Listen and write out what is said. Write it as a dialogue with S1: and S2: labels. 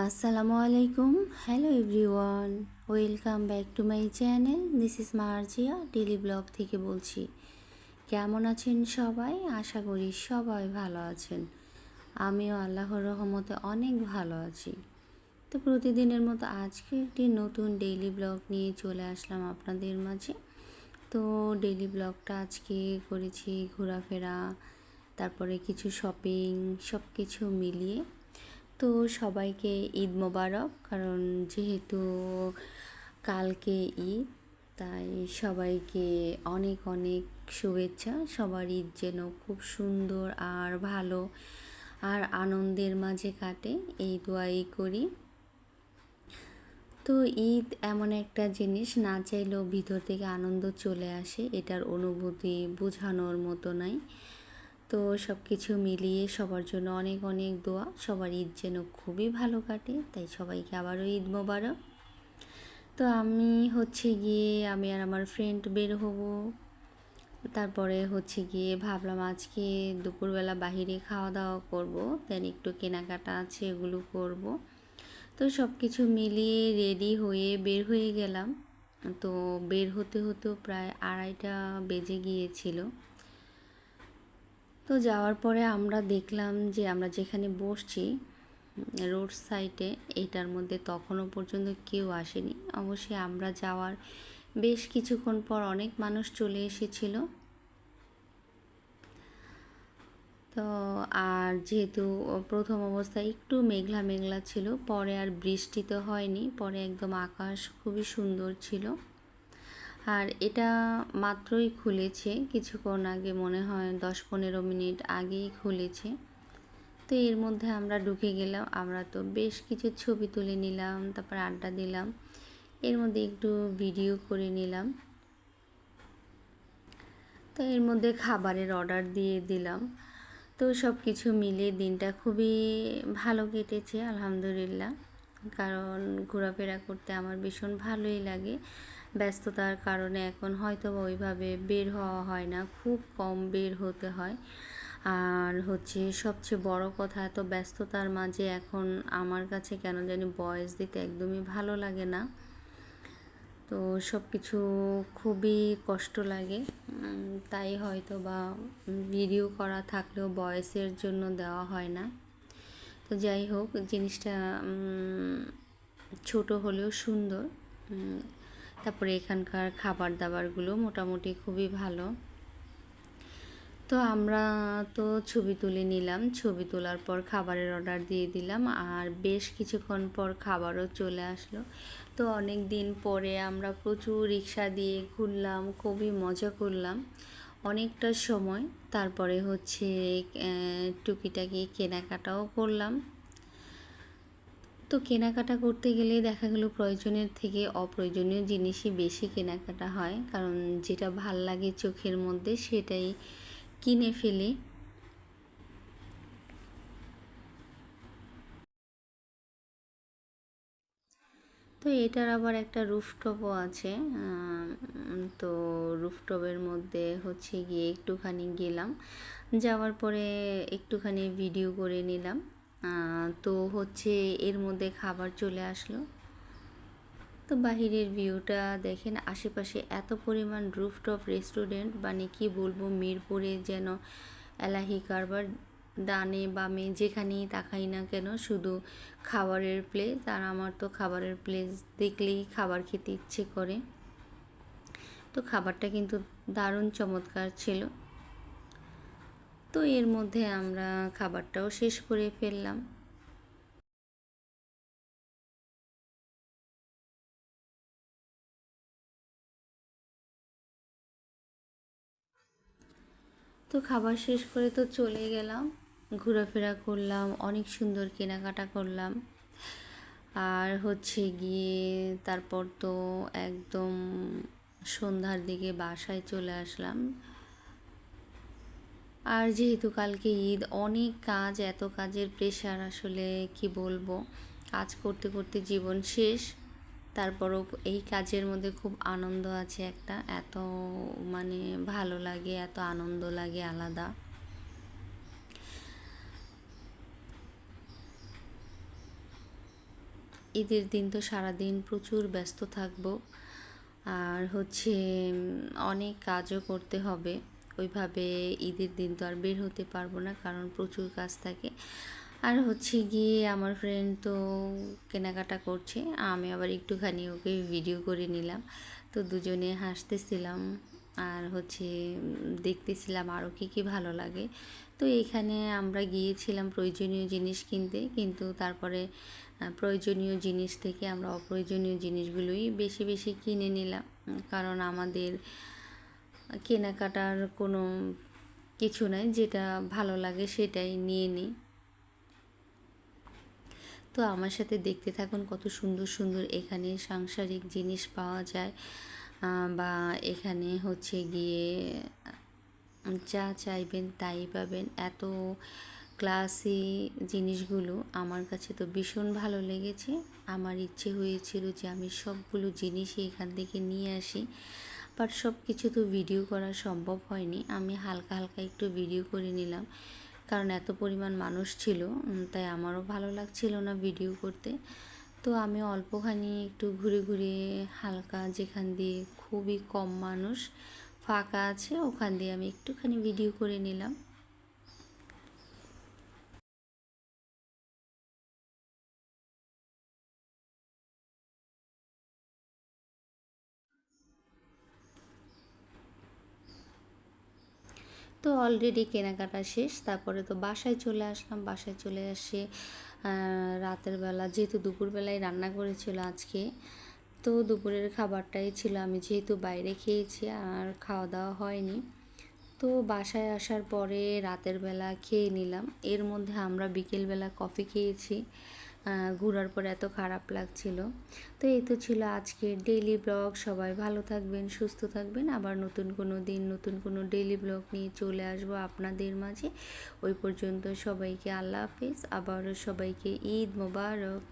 S1: আসসালামু আলাইকুম। Hello everyone, welcome back to my channel. This is Marjia daily blog থেকে বলছি। কেমন আছেন সবাই? আশা করি সবাই ভালো আছেন। আমিও আল্লাহর রহমতে অনেক ভালো আছি। তো প্রতিদিনের মতো আজকে একটি নতুন ডেইলি ব্লগ নিয়ে চলে আসলাম আপনাদের মাঝে। তো ডেইলি ব্লগটা আজকে করেছি ঘোরাফেরা, তারপরে কিছু শপিং, সব কিছু মিলিয়ে। তো সবাইকে ঈদ মোবারক, কারণ যেহেতু কালকে ঈদ, তাই সবাইকে অনেক অনেক শুভেচ্ছা। সবার ঈদ যেন খুব সুন্দর আর ভালো আর আনন্দের মাঝে কাটে, এই দোয়াই করি। তো ঈদ এমন একটা জিনিস, না চাইলেও ভিতর থেকে আনন্দ চলে আসে, এটার অনুভূতি বোঝানোর মতো নাই। তো সব কিছু মিলিয়ে সবার জন্য অনেক অনেক দোয়া, সবার ঈদ যেন খুবই ভালো কাটে। তাই সবাইকে আবারও ঈদ মোবারক। তো আমি আর আমার ফ্রেন্ড বের হব। তারপরে ভাবলাম আজকে দুপুরবেলা বাহিরে খাওয়া দাওয়া করব, দেন একটু কেনাকাটা আছে, এগুলো করব। তো সব কিছু মিলিয়ে রেডি হয়ে বের হয়ে গেলাম। তো বের হতে হতেও প্রায় 2:30 বেজে গিয়েছিল। তো যাওয়ার পরে আমরা দেখলাম যে আমরা যেখানে বসছি রোড সাইডে, এইটার মধ্যে তখনও পর্যন্ত কেউ আসেনি। অবশ্যই আমরা যাওয়ার বেশ কিছুক্ষণ পর অনেক মানুষ চলে এসেছিল। তো আর যেহেতু প্রথম অবস্থায় একটু মেঘলা মেঘলা ছিল, পরে আর বৃষ্টি তো হয়নি, পরে একদম আকাশ খুবই সুন্দর ছিল। আর এটা মাত্রই খুলেছে, কিছুক্ষণ আগে, মনে হয় 10-15 মিনিট আগেই খুলেছে। তো এর মধ্যে আমরা ঢুকে গেলাম। আমরা তো বেশ কিছু ছবি তুলে নিলাম, তারপর আড্ডা দিলাম, এর মধ্যে একটু ভিডিও করে নিলাম। তো এর মধ্যে খাবারের অর্ডার দিয়ে দিলাম। তো সব কিছু মিলিয়ে দিনটা খুবই ভালো কেটেছে আলহামদুলিল্লাহ। কারণ ঘোরাফেরা করতে আমার ভীষণ ভালোই লাগে। ব্যস্ততার কারণে এখন হয়তো ওইভাবে বের হওয়া হয় না, খুব কম বের হতে হয়। আর সবচেয়ে বড় কথা, এত ব্যস্ততার মাঝে এখন আমার কাছে কেন জানি ভয়েস দিতে একদমই ভালো লাগে না। তো সব কিছু খুবই কষ্ট লাগে, তাই হয়তো বা ভিডিও করা থাকলেও ভয়েসের জন্য দেওয়া হয় না। তো যাই হোক, জিনিসটা ছোট হলেও সুন্দর। তারপরে এখানকার খাবার দাবারগুলো মোটামুটি খুবই ভালো। তো আমরা তো ছবি তুলে নিলাম, ছবি তোলার পর খাবারের অর্ডার দিয়ে দিলাম, আর বেশ কিছুক্ষণ পর খাবারও চলে আসলো। তো অনেক দিন পরে আমরা প্রচুর রিক্সা দিয়ে ঘুরলাম, খুবই মজা করলাম অনেকটা সময়। তারপরে টুকিটাকি কেনাকাটাও করলাম। তো কেনাকাটা করতে গেলে দেখা গেল প্রয়োজনের থেকে অপ্রয়োজনীয় জিনিসই বেশি কেনাকাটা হয়, কারণ যেটা ভাল লাগে চোখের মধ্যে সেটাই কিনে ফেলি। তো এটার আবার একটা রুফটপও আছে। তো রুফটপের মধ্যে গিয়ে একটুখানি গেলাম, যাওয়ার পরে একটুখানি ভিডিও করে নিলাম। তো এর মধ্যে খাবার চলে আসলো। তো বাহিরের ভিউটা দেখেন, আশেপাশে এত পরিমাণ রুফটপ রেস্টুরেন্ট, মানে কি বলবো, মিরপুরে যেন এলাহি কারবার। ডানে বামে যেখানেই তাকাই না কেন শুধু খাবারের প্লেস, আর আমার তো খাবারের প্লেস দেখলেই খাবার খেতে ইচ্ছে করে। তো খাবারটা কিন্তু দারুণ চমৎকার ছিল। তো এর মধ্যে আমরা খাবারটাও শেষ করে ফেললাম। তো খাবার শেষ করে তো চলে গেলাম, ঘোরাফেরা করলাম, অনেক সুন্দর কেনাকাটা করলাম। আর গিয়ে তারপর তো একদম সন্ধ্যার দিকে বাসায় চলে আসলাম। আর যেহেতু কালকে ঈদ, অনেক কাজ, এত কাজের প্রেশার, আসলে কি বলবো, কাজ করতে করতে জীবন শেষ। তারপরও এই কাজের মধ্যে খুব আনন্দ আছে একটা, এত মানে ভালো লাগে, এত আনন্দ লাগে আলাদা। ঈদের দিন তো সারাদিন প্রচুর ব্যস্ত থাকবো, আর হচ্ছে অনেক কাজও করতে হবে। ওইভাবে ঈদের দিন তো আর বের হতে পারবো না, কারণ প্রচুর কাজ থাকে। আর হচ্ছে গিয়ে আমার ফ্রেন্ড তো কেনাকাটা করছে, আমি আবার একটুখানি ওকে ভিডিও করে নিলাম। তো দুজনে হাসতেছিলাম আর হচ্ছে দেখতেছিলাম আরও কী কী ভালো লাগে। তো এখানে আমরা গিয়েছিলাম প্রয়োজনীয় জিনিস কিনতে, কিন্তু তারপরে প্রয়োজনীয় জিনিস থেকে আমরা অপ্রয়োজনীয় জিনিসগুলোই বেশি বেশি কিনে নিলাম, কারণ আমাদের কেনাকাটার কোনো কিছু নাই, যেটা ভালো লাগে সেটাই নিয়ে নিই। তো আমার সাথে দেখতে থাকুন কত সুন্দর সুন্দর এখানে সাংসারিক জিনিস পাওয়া যায়, বা এখানে হচ্ছে গিয়ে যা চাইবেন তাই পাবেন। এত ক্লাসি জিনিসগুলো আমার কাছে তো ভীষণ ভালো লেগেছে। আমার ইচ্ছে হয়েছিল যে আমি সবগুলো জিনিসই এখান থেকে নিয়ে আসি, বাট সব কিছু তো ভিডিও করা সম্ভব হয়নি। আমি হালকা হালকা একটু ভিডিও করে নিলাম, কারণ এত পরিমাণ মানুষ ছিল, তাই আমারও ভালো লাগছিল না ভিডিও করতে। তো আমি অল্পখানি একটু ঘুরে ঘুরে হালকা, যেখান দিয়ে খুবই কম মানুষ ফাঁকা আছে ওখান দিয়ে আমি একটুখানি ভিডিও করে নিলাম। তো অলরেডি কেনাকাটা শেষ, তারপরে তো বাসায় চলে আসলাম। বাসায় চলে আসে রাতের বেলা, যেহেতু দুপুরবেলায় রান্না করেছিল আজকে, তো দুপুরের খাবারটাই ছিল। আমি যেহেতু বাইরে খেয়েছি আর খাওয়া দাওয়া হয়নি, তো বাসায় আসার পরে রাতের বেলা খেয়ে নিলাম। এর মধ্যে আমরা বিকেলবেলা কফি খেয়েছি, ঘোরার পর এত খারাপ লাগছিল। তো এই তো ছিল আজকের ডেইলি ব্লগ। সবাই ভালো থাকবেন, সুস্থ থাকবেন। আবার নতুন কোনো দিন নতুন কোনো ডেইলি ব্লগ নিয়ে চলে আসবো আপনাদের মাঝে। ওই পর্যন্ত সবাইকে আল্লাহ হাফিজ, আবারও সবাইকে ঈদ মোবারক।